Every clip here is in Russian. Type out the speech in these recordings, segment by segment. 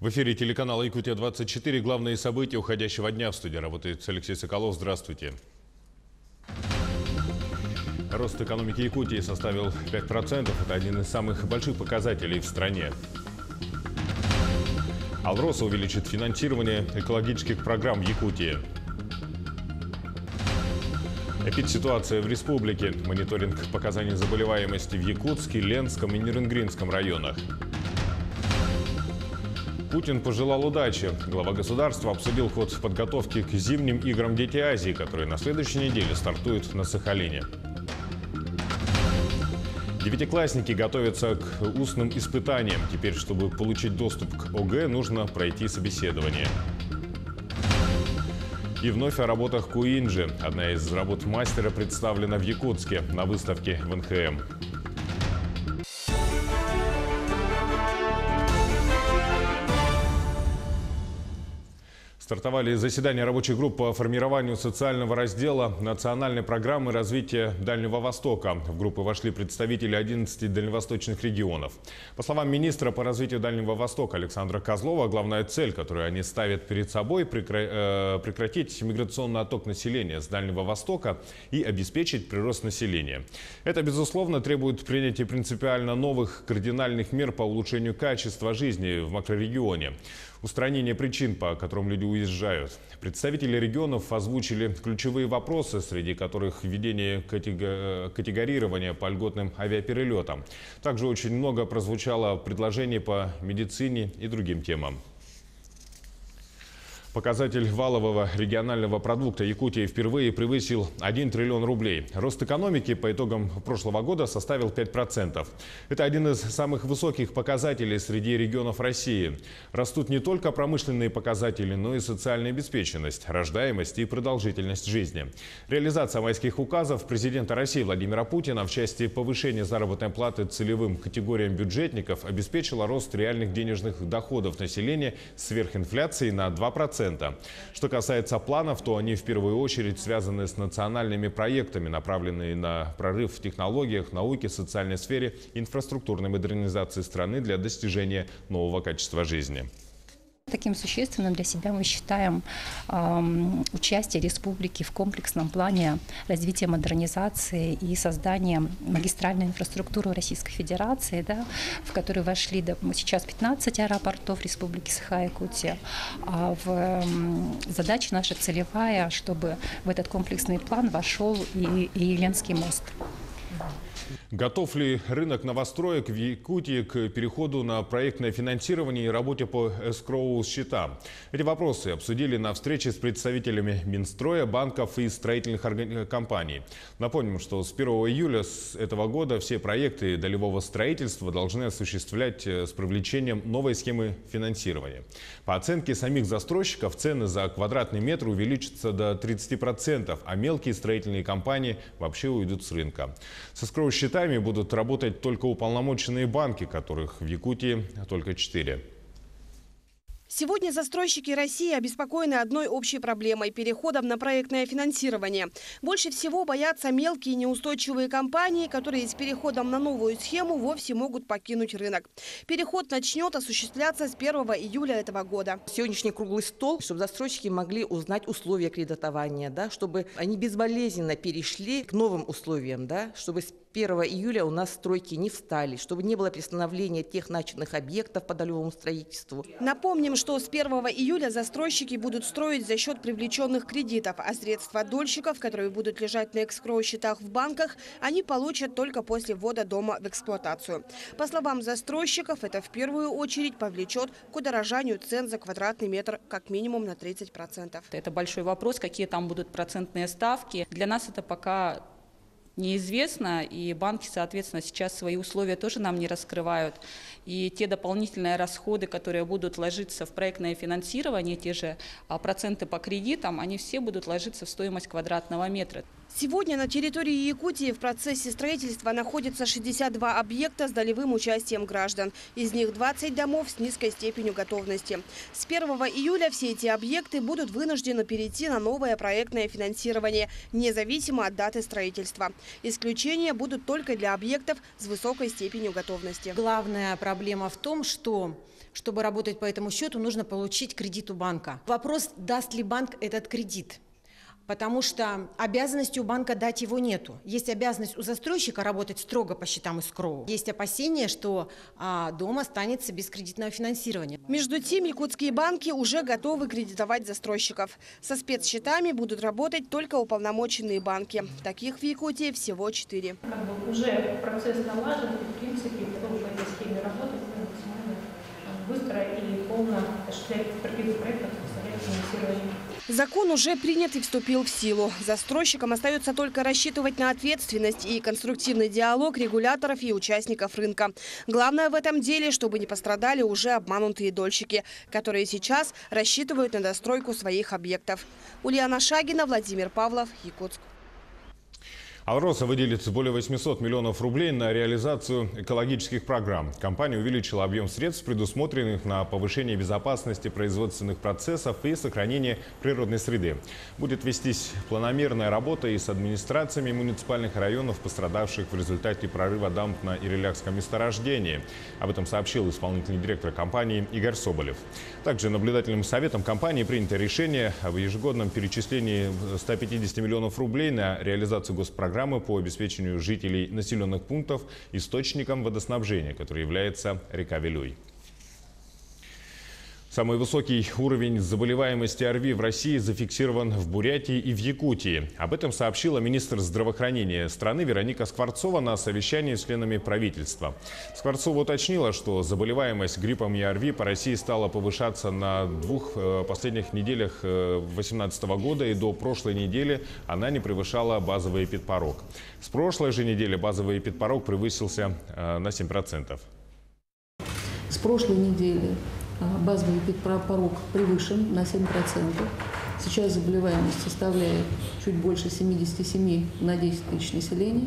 В эфире телеканала «Якутия-24». Главные события уходящего дня. В студии работает Алексей Соколов. Здравствуйте. Рост экономики Якутии составил 5%. Это один из самых больших показателей в стране. Алроса увеличит финансирование экологических программ в Якутии. Эпидситуация в республике. Мониторинг показаний заболеваемости в Якутске, Ленском и Нерюнгринском районах. Путин пожелал удачи. Глава государства обсудил ход подготовки к зимним играм «Дети Азии», которые на следующей неделе стартуют на Сахалине. Девятиклассники готовятся к устным испытаниям. Теперь, чтобы получить доступ к ОГЭ, нужно пройти собеседование. И вновь о работах Куинджи. Одна из работ мастера представлена в Якутске на выставке в НХМ. Стартовали заседания рабочей группы по формированию социального раздела национальной программы развития Дальнего Востока. В группу вошли представители 11 дальневосточных регионов. По словам министра по развитию Дальнего Востока Александра Козлова, главная цель, которую они ставят перед собой, прекратить миграционный отток населения с Дальнего Востока и обеспечить прирост населения. Это, безусловно, требует принятия принципиально новых кардинальных мер по улучшению качества жизни в макрорегионе. Устранение причин, по которым люди уезжают. Представители регионов озвучили ключевые вопросы, среди которых введение категорирования по льготным авиаперелетам. Также очень много прозвучало предложений по медицине и другим темам. Показатель валового регионального продукта Якутии впервые превысил 1 триллион рублей. Рост экономики по итогам прошлого года составил 5%. Это один из самых высоких показателей среди регионов России. Растут не только промышленные показатели, но и социальная обеспеченность, рождаемость и продолжительность жизни. Реализация майских указов президента России Владимира Путина в части повышения заработной платы целевым категориям бюджетников обеспечила рост реальных денежных доходов населения сверхинфляции на 2%. Что касается планов, то они в первую очередь связаны с национальными проектами, направленные на прорыв в технологиях, науке, социальной сфере, инфраструктурной модернизации страны для достижения нового качества жизни. Таким существенным для себя мы считаем участие республики в комплексном плане развития модернизации и создания магистральной инфраструктуры Российской Федерации, в которую вошли сейчас 15 аэропортов Республики Саха-Якутия. Задача наша целевая, чтобы в этот комплексный план вошел и Ленский мост. Готов ли рынок новостроек в Якутии к переходу на проектное финансирование и работе по эскроу-счетам? Эти вопросы обсудили на встрече с представителями Минстроя, банков и строительных компаний. Напомним, что с 1 июля этого года все проекты долевого строительства должны осуществлять с привлечением новой схемы финансирования. По оценке самих застройщиков, цены за квадратный метр увеличатся до 30%, а мелкие строительные компании вообще уйдут с рынка. С эскроу-счетами будут работать только уполномоченные банки, которых в Якутии только 4. Сегодня застройщики России обеспокоены одной общей проблемой – переходом на проектное финансирование. Больше всего боятся мелкие неустойчивые компании, которые с переходом на новую схему вовсе могут покинуть рынок. Переход начнет осуществляться с 1 июля этого года. Сегодняшний круглый стол, чтобы застройщики могли узнать условия кредитования, чтобы они безболезненно перешли к новым условиям, чтобы с 1 июля у нас стройки не встали, чтобы не было приостановления тех начатых объектов по долевому строительству. Напомним, что с 1 июля застройщики будут строить за счет привлеченных кредитов, а средства дольщиков, которые будут лежать на эскроу-счетах в банках, они получат только после ввода дома в эксплуатацию. По словам застройщиков, это в первую очередь повлечет к удорожанию цен за квадратный метр как минимум на 30%. Это большой вопрос, какие там будут процентные ставки. Для нас это пока неизвестно, и банки, соответственно, сейчас свои условия тоже нам не раскрывают. И те дополнительные расходы, которые будут ложиться в проектное финансирование, те же проценты по кредитам, они все будут ложиться в стоимость квадратного метра. Сегодня на территории Якутии в процессе строительства находится 62 объекта с долевым участием граждан. Из них 20 домов с низкой степенью готовности. С 1 июля все эти объекты будут вынуждены перейти на новое проектное финансирование, независимо от даты строительства. Исключения будут только для объектов с высокой степенью готовности. Главная проблема в том, что Чтобы работать по этому счету, нужно получить кредит у банка. Вопрос, даст ли банк этот кредит. Потому что обязанности у банка дать его нету. Есть обязанность у застройщика работать строго по счетам эскроу. Есть опасения, что дом останется без кредитного финансирования. Между тем, якутские банки уже готовы кредитовать застройщиков. Со спецсчетами будут работать только уполномоченные банки. Таких в Якутии всего 4. Уже процесс налажен, и, в принципе, по этой схеме работать максимально быстро и полно осуществлять экспертизу проектов, составлять финансирование. Закон уже принят и вступил в силу. Застройщикам остается только рассчитывать на ответственность и конструктивный диалог регуляторов и участников рынка. Главное в этом деле, чтобы не пострадали уже обманутые дольщики, которые сейчас рассчитывают на достройку своих объектов. Ульяна Шагина, Владимир Павлов, Якутск. Алроса выделит более 800 миллионов рублей на реализацию экологических программ. Компания увеличила объем средств, предусмотренных на повышение безопасности производственных процессов и сохранение природной среды. Будет вестись планомерная работа и с администрациями муниципальных районов, пострадавших в результате прорыва дамб на Ирилякском месторождении. Об этом сообщил исполнительный директор компании Игорь Соболев. Также наблюдательным советом компании принято решение об ежегодном перечислении 150 миллионов рублей на реализацию госпрограммы по обеспечению жителей населенных пунктов источником водоснабжения, который является река Вилюй. Самый высокий уровень заболеваемости ОРВИ в России зафиксирован в Бурятии и в Якутии. Об этом сообщила министр здравоохранения страны Вероника Скворцова на совещании с членами правительства. Скворцова уточнила, что заболеваемость гриппом и ОРВИ по России стала повышаться на 2 последних неделях 2018 года, и до прошлой недели она не превышала базовый эпидпорог. С прошлой же недели базовый эпидпорог превысился на 7%. С прошлой недели базовый эпидпорог превышен на 7%. Сейчас заболеваемость составляет чуть больше 77 на 10 тысяч населения.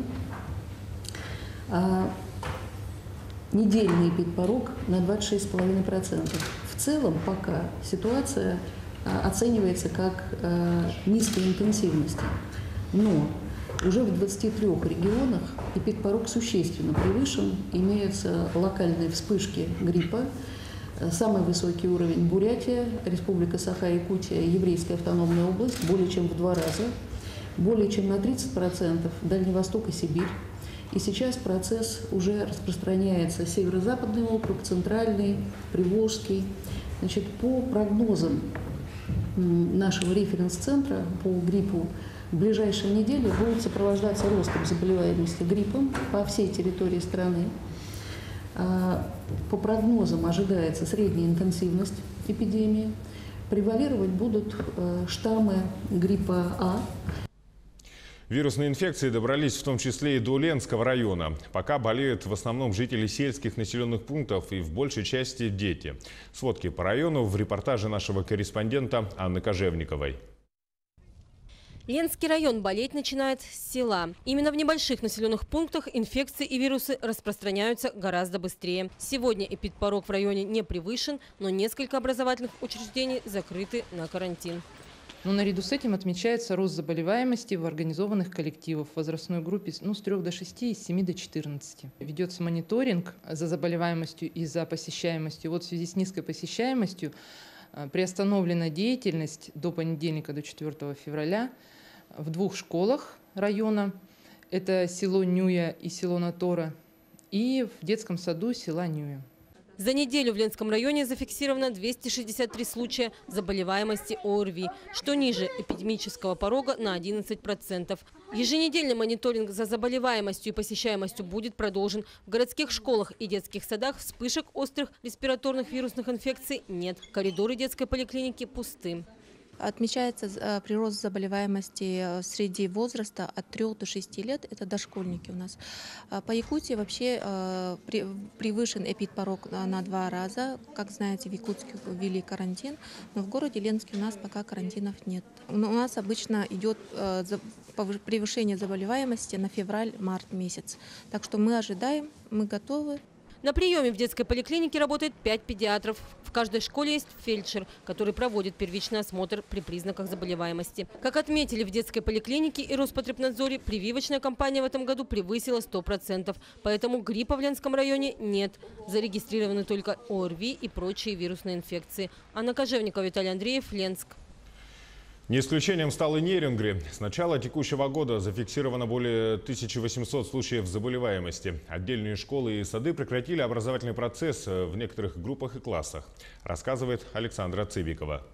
Недельный эпидпорог на 26,5%. В целом пока ситуация оценивается как низкой интенсивности. Но уже в 23 регионах эпидпорог существенно превышен. Имеются локальные вспышки гриппа. Самый высокий уровень – Бурятия, Республика Саха-Якутия, Еврейская автономная область, более чем в 2 раза. Более чем на 30% Дальний Восток и Сибирь. И сейчас процесс уже распространяется: северо-западный округ, центральный, Приволжский. Значит, по прогнозам нашего референс-центра по гриппу, в ближайшие недели будут сопровождаться ростом заболеваемости гриппом по всей территории страны. По прогнозам ожидается средняя интенсивность эпидемии. Превалировать будут штаммы гриппа А. Вирусные инфекции добрались в том числе и до Ленского района. Пока болеют в основном жители сельских населенных пунктов и в большей части дети. Сводки по району в репортаже нашего корреспондента Анны Кожевниковой. Ленский район болеть начинает с села. Именно в небольших населенных пунктах инфекции и вирусы распространяются гораздо быстрее. Сегодня эпидпорог в районе не превышен, но несколько образовательных учреждений закрыты на карантин. Но наряду с этим отмечается рост заболеваемости в организованных коллективах в возрастной группе с 3 до 6 и с 7 до 14. Ведется мониторинг за заболеваемостью и за посещаемостью. Вот в связи с низкой посещаемостью приостановлена деятельность до понедельника, до 4 февраля в 2 школах района. Это село Нюя и село Натора, и в детском саду села Нюя. За неделю в Ленском районе зафиксировано 263 случая заболеваемости ОРВИ, что ниже эпидемического порога на 11%. Еженедельный мониторинг за заболеваемостью и посещаемостью будет продолжен. В городских школах и детских садах вспышек острых респираторных вирусных инфекций нет. Коридоры детской поликлиники пусты. Отмечается прирост заболеваемости среди возраста от 3 до 6 лет. Это дошкольники у нас. По Якутии вообще превышен эпидпорог на 2 раза. Как знаете, в Якутске ввели карантин, но в городе Ленске у нас пока карантинов нет. У нас обычно идет превышение заболеваемости на февраль-март месяц. Так что мы ожидаем, мы готовы. На приеме в детской поликлинике работает 5 педиатров. В каждой школе есть фельдшер, который проводит первичный осмотр при признаках заболеваемости. Как отметили в детской поликлинике и Роспотребнадзоре, прививочная кампания в этом году превысила 100%. Поэтому гриппа в Ленском районе нет. Зарегистрированы только ОРВИ и прочие вирусные инфекции. Анна Кожевникова, Виталий Андреев, Ленск. Не исключением стал и Нерюнгри. С начала текущего года зафиксировано более 1800 случаев заболеваемости. Отдельные школы и сады прекратили образовательный процесс в некоторых группах и классах, рассказывает Александра Цыбикова.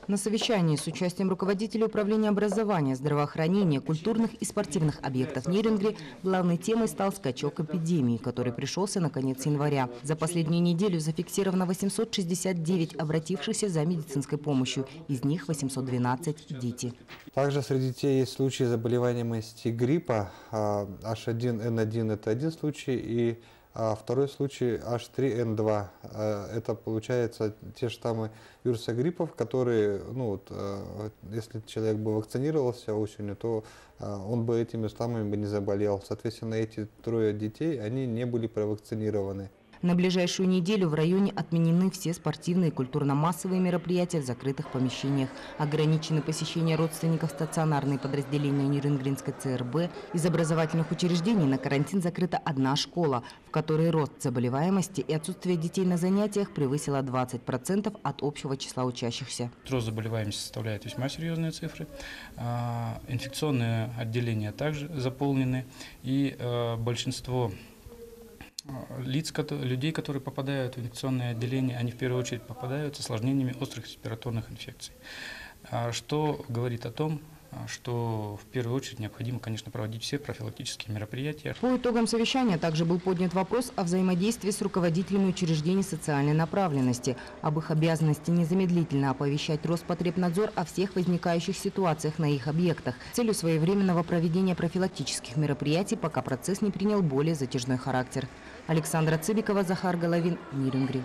На совещании с участием руководителей управления образования, здравоохранения, культурных и спортивных объектов Нерюнгри главной темой стал скачок эпидемии, который пришелся на конец января. За последнюю неделю зафиксировано 869 обратившихся за медицинской помощью, из них 812 – дети. Также среди детей есть случаи заболеваемости гриппа. H1N1 – это один случай, и второй случай H3N2. Это, получается, те штаммы вируса гриппов, которые, если человек бы вакцинировался осенью, то он бы этими штаммами бы не заболел. Соответственно, эти трое детей, они не были провакцинированы. На ближайшую неделю в районе отменены все спортивные и культурно-массовые мероприятия в закрытых помещениях. Ограничены посещение родственников стационарные подразделения Нерюнгринской ЦРБ. Из образовательных учреждений на карантин закрыта одна школа, в которой рост заболеваемости и отсутствие детей на занятиях превысило 20% от общего числа учащихся. Рост заболеваемости составляет весьма серьезные цифры. Инфекционные отделения также заполнены. И большинство людей, которые попадают в инфекционное отделение, они в первую очередь попадают с осложнениями острых респираторных инфекций. Что говорит о том, что в первую очередь необходимо, конечно, проводить все профилактические мероприятия. По итогам совещания также был поднят вопрос о взаимодействии с руководителями учреждений социальной направленности, об их обязанности незамедлительно оповещать Роспотребнадзор о всех возникающих ситуациях на их объектах с целью своевременного проведения профилактических мероприятий, пока процесс не принял более затяжной характер. Александра Цыбикова, Захар Головин, Нерюнгри.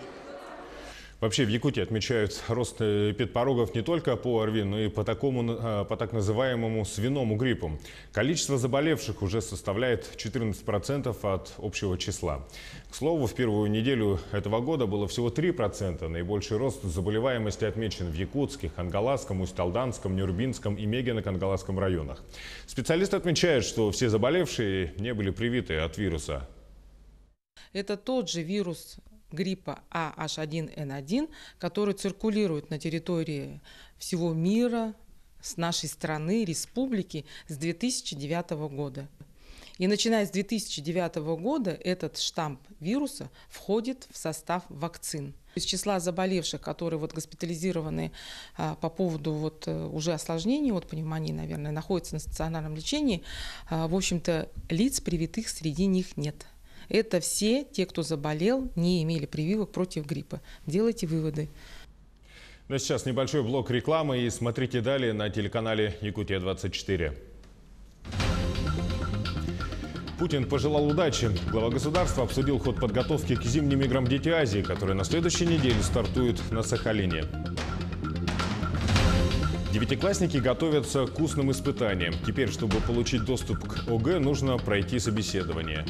Вообще в Якутии отмечают рост эпидпорогов не только по ОРВИ, но и по так называемому свиному гриппу. Количество заболевших уже составляет 14% от общего числа. К слову, в первую неделю этого года было всего 3%. Наибольший рост заболеваемости отмечен в Якутске, Хангаласском, Усть-Алданском, Нюрбинском и Мегино-Кангаласском районах. Специалисты отмечают, что все заболевшие не были привиты от вируса. Это тот же вирус гриппа H1N1, который циркулирует на территории всего мира, с нашей страны, республики с 2009 года. И начиная с 2009 года этот штамм вируса входит в состав вакцин. Из числа заболевших, которые госпитализированы по поводу уже осложнений, пневмонии, наверное, находятся на стационарном лечении, в общем-то, лиц привитых среди них нет. Это все те, кто заболел, не имели прививок против гриппа. Делайте выводы. Ну а сейчас небольшой блок рекламы и смотрите далее на телеканале Якутия-24. Путин пожелал удачи. Глава государства обсудил ход подготовки к зимним играм «Дети Азии», которые на следующей неделе стартуют на Сахалине. Девятиклассники готовятся к устным испытаниям. Теперь, чтобы получить доступ к ОГЭ, нужно пройти собеседование.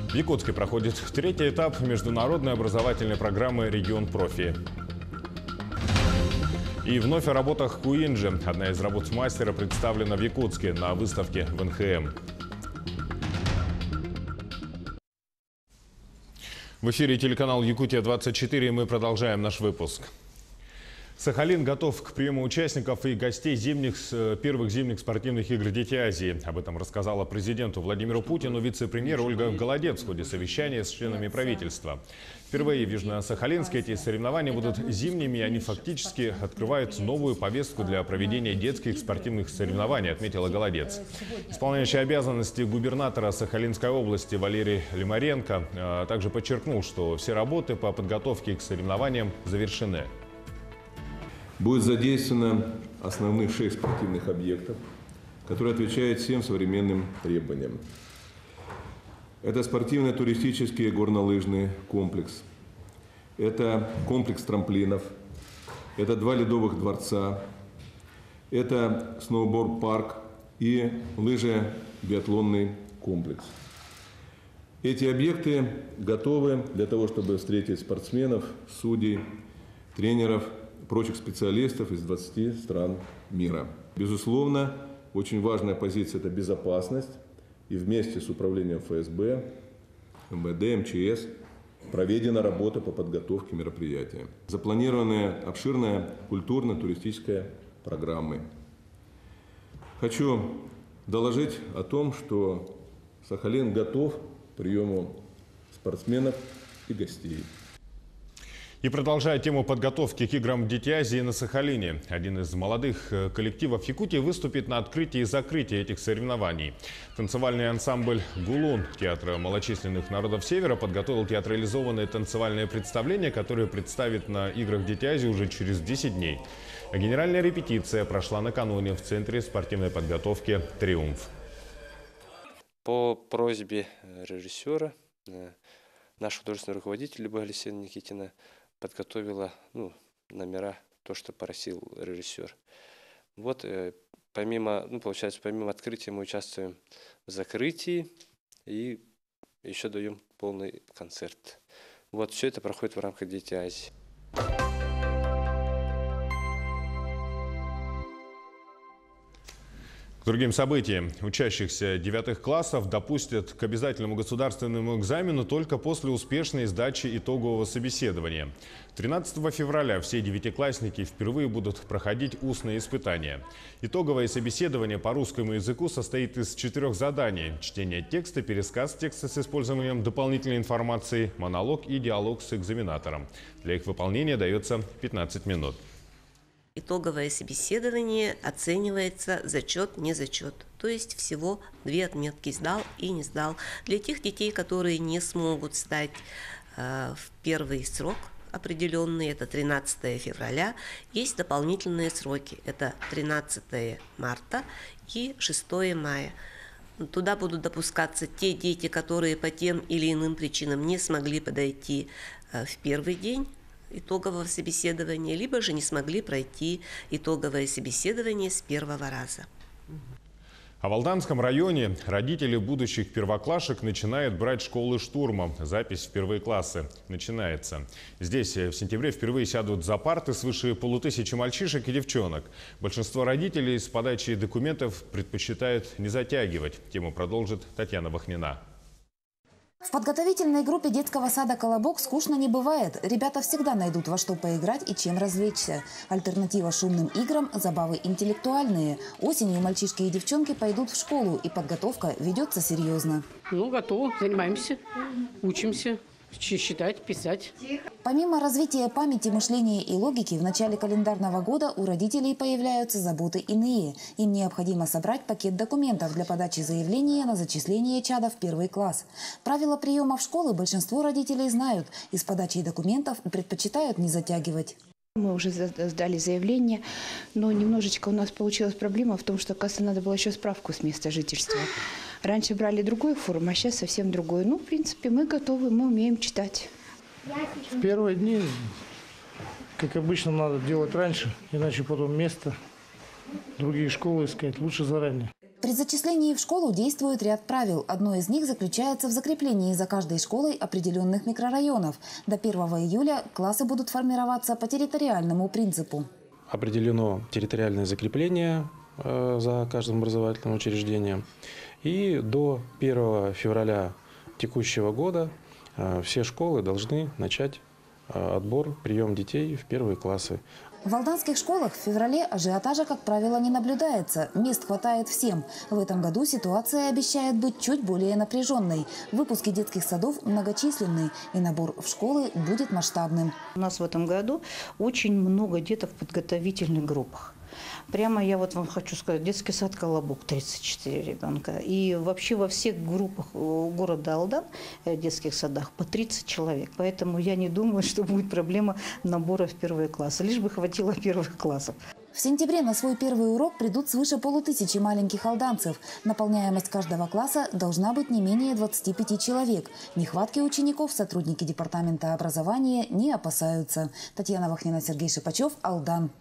В Якутске проходит третий этап международной образовательной программы «Регион профи». И вновь о работах Куинджи. Одна из работ мастера представлена в Якутске на выставке в НХМ. В эфире телеканал Якутия-24. Мы продолжаем наш выпуск. Сахалин готов к приему участников и гостей первых зимних спортивных игр «Дети Азии». Об этом рассказала президенту Владимиру Путину вице-премьер Ольга Голодец в ходе совещания с членами правительства. Впервые в Южно-Сахалинске эти соревнования будут зимними, и они фактически открывают новую повестку для проведения детских спортивных соревнований, отметила Голодец. Исполняющий обязанности губернатора Сахалинской области Валерий Лимаренко также подчеркнул, что все работы по подготовке к соревнованиям завершены. Будет задействовано основных 6 спортивных объектов, которые отвечают всем современным требованиям. Это спортивно-туристический горнолыжный комплекс, это комплекс трамплинов, это 2 ледовых дворца, это сноуборд-парк и лыжо-биатлонный комплекс. Эти объекты готовы для того, чтобы встретить спортсменов, судей, тренеров, прочих специалистов из 20 стран мира. Безусловно, очень важная позиция – это безопасность. И вместе с управлением ФСБ, МВД, МЧС проведена работа по подготовке мероприятия. Запланирована обширная культурно-туристическая программа. Хочу доложить о том, что Сахалин готов к приему спортсменов и гостей. И продолжая тему подготовки к играм «Дети Азии» на Сахалине, один из молодых коллективов Якутии выступит на открытии и закрытии этих соревнований. Танцевальный ансамбль «Гулун» Театра малочисленных народов Севера подготовил театрализованное танцевальное представление, которое представит на играх «Дети Азии» уже через 10 дней. А генеральная репетиция прошла накануне в Центре спортивной подготовки «Триумф». По просьбе режиссера, наш художественный руководитель Любовь Алексеевна Никитина подготовила номера, то, что просил режиссер. Вот помимо открытия мы участвуем в закрытии и еще даем полный концерт. Вот все это проходит в рамках «Дети Азии». К другим событиям. Учащихся 9 классов допустят к обязательному государственному экзамену только после успешной сдачи итогового собеседования. 13 февраля все девятиклассники впервые будут проходить устные испытания. Итоговое собеседование по русскому языку состоит из 4 заданий: чтение текста, пересказ текста с использованием дополнительной информации, монолог и диалог с экзаменатором. Для их выполнения дается 15 минут. Итоговое собеседование оценивается зачет, не зачет. То есть всего 2 отметки: сдал и не сдал. Для тех детей, которые не смогут сдать в первый срок определенный, это 13 февраля, есть дополнительные сроки. Это 13 марта и 6 мая. Туда будут допускаться те дети, которые по тем или иным причинам не смогли подойти в первый день итогового собеседования, либо же не смогли пройти итоговое собеседование с первого раза. А в Алданском районе родители будущих первоклашек начинают брать школы штурмом. Запись в первые классы начинается. Здесь в сентябре впервые сядут за парты свыше 500 мальчишек и девчонок. Большинство родителей с подачей документов предпочитают не затягивать. Тему продолжит Татьяна Вахнина. В подготовительной группе детского сада «Колобок» скучно не бывает. Ребята всегда найдут во что поиграть и чем развлечься. Альтернатива шумным играм – забавы интеллектуальные. Осенью мальчишки и девчонки пойдут в школу, и подготовка ведется серьезно. Готовы, занимаемся, учимся считать, писать. Помимо развития памяти, мышления и логики, в начале календарного года у родителей появляются заботы иные. Им необходимо собрать пакет документов для подачи заявления на зачисление чада в первый класс. Правила приема в школы большинство родителей знают и с подачей документов предпочитают не затягивать. Мы уже сдали заявление, но немножечко у нас получилась проблема в том, что, оказывается, надо было еще справку с места жительства. Раньше брали другую форму, а сейчас совсем другую. В принципе, мы готовы, мы умеем читать. В первые дни, как обычно, надо делать раньше, иначе потом место, другие школы искать лучше заранее. При зачислении в школу действует ряд правил. Одно из них заключается в закреплении за каждой школой определенных микрорайонов. До 1 июля классы будут формироваться по территориальному принципу. Определено территориальное закрепление за каждым образовательным учреждением. И до 1 февраля текущего года все школы должны начать отбор, прием детей в первые классы. В алданских школах в феврале ажиотажа, как правило, не наблюдается. Мест хватает всем. В этом году ситуация обещает быть чуть более напряженной. Выпуски детских садов многочисленны, и набор в школы будет масштабным. У нас в этом году очень много деток в подготовительных группах. Прямо я вам хочу сказать, детский сад «Колобок» 34 ребенка. И вообще во всех группах города Алдан, детских садах, по 30 человек. Поэтому я не думаю, что будет проблема набора в первые классы. Лишь бы хватило первых классов. В сентябре на свой первый урок придут свыше 500 маленьких алданцев. Наполняемость каждого класса должна быть не менее 25 человек. Нехватки учеников сотрудники департамента образования не опасаются. Татьяна Вахнина, Сергей Шипачев, Алдан.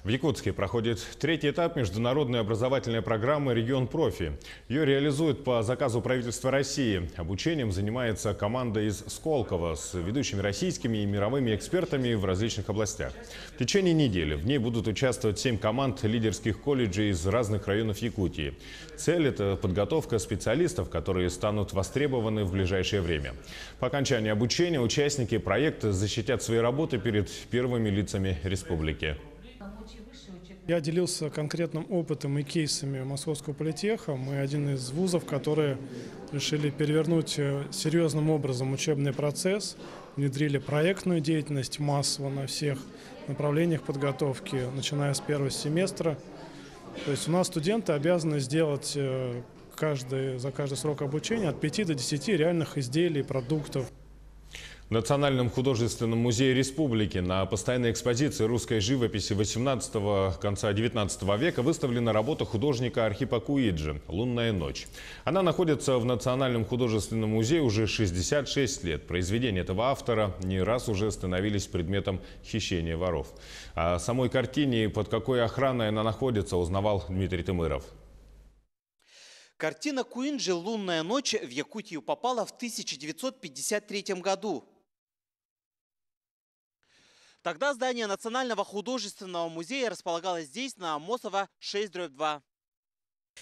В Якутске проходит третий этап международной образовательной программы «Регион Профи». Ее реализуют по заказу правительства России. Обучением занимается команда из Сколково с ведущими российскими и мировыми экспертами в различных областях. В течение недели в ней будут участвовать 7 команд лидерских колледжей из разных районов Якутии. Цель – это подготовка специалистов, которые станут востребованы в ближайшее время. По окончании обучения участники проекта защитят свои работы перед первыми лицами республики. Я делился конкретным опытом и кейсами Московского политеха. Мы один из вузов, которые решили перевернуть серьезным образом учебный процесс, внедрили проектную деятельность массово на всех направлениях подготовки, начиная с первого семестра. То есть у нас студенты обязаны сделать за каждый срок обучения от 5 до 10 реальных изделий, продуктов. В Национальном художественном музее республики на постоянной экспозиции русской живописи 18-го, конца 19 века выставлена работа художника Архипа Куинджи «Лунная ночь». Она находится в Национальном художественном музее уже 66 лет. Произведения этого автора не раз уже становились предметом хищения воров. О самой картине и под какой охраной она находится, узнавал Дмитрий Тымыров. Картина Куинджи «Лунная ночь» в Якутию попала в 1953 году. Тогда здание Национального художественного музея располагалось здесь, на Амосова, 6/2.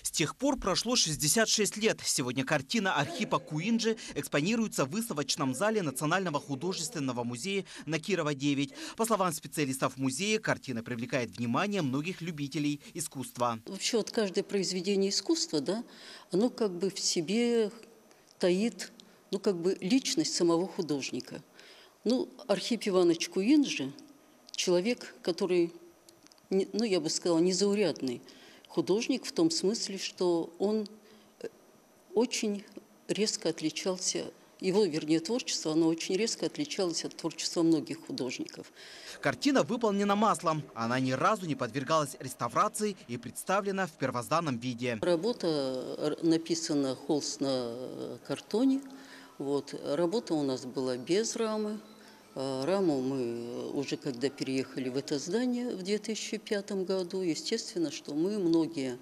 С тех пор прошло 66 лет. Сегодня картина Архипа Куинджи экспонируется в выставочном зале Национального художественного музея на Кирова, 9. По словам специалистов музея, картина привлекает внимание многих любителей искусства. Вообще вот каждое произведение искусства, да, оно как бы в себе таит, личность самого художника. Архип Иванович Куинджи – человек, который, я бы сказала, незаурядный художник в том смысле, что он очень резко отличался, творчество, оно очень резко отличалось от творчества многих художников. Картина выполнена маслом. Она ни разу не подвергалась реставрации и представлена в первозданном виде. Работа написана холст на картоне. Работа у нас была без рамы. Раму мы уже когда переехали в это здание в 2005 году, естественно, что мы многие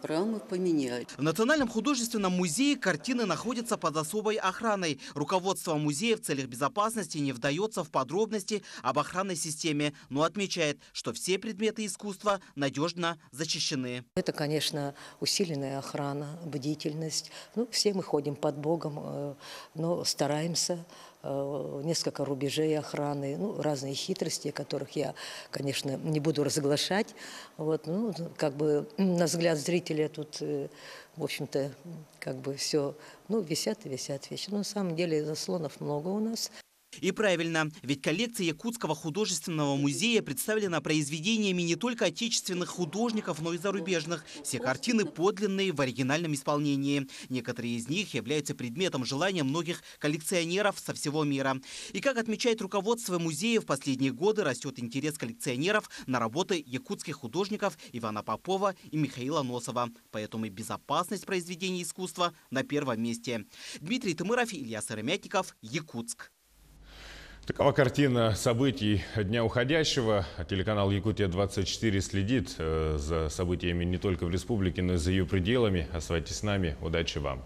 рамы поменяли. В Национальном художественном музее картины находятся под особой охраной. Руководство музея в целях безопасности не вдается в подробности об охранной системе, но отмечает, что все предметы искусства надежно защищены. Это, конечно, усиленная охрана, бдительность. Все мы ходим под Богом, но стараемся. Несколько рубежей охраны, разные хитрости, которых я, конечно, не буду разглашать. На взгляд зрителя тут, в общем-то, все, висят и висят вещи. Но на самом деле заслонов много у нас. И правильно, ведь коллекция Якутского художественного музея представлена произведениями не только отечественных художников, но и зарубежных. Все картины подлинные в оригинальном исполнении. Некоторые из них являются предметом желания многих коллекционеров со всего мира. И как отмечает руководство музея, в последние годы растет интерес коллекционеров на работы якутских художников Ивана Попова и Михаила Носова. Поэтому и безопасность произведений искусства на первом месте. Дмитрий Тымыров, Илья Сыромятников, Якутск. Такова картина событий дня уходящего. Телеканал «Якутия-24» следит за событиями не только в республике, но и за ее пределами. Оставайтесь с нами. Удачи вам!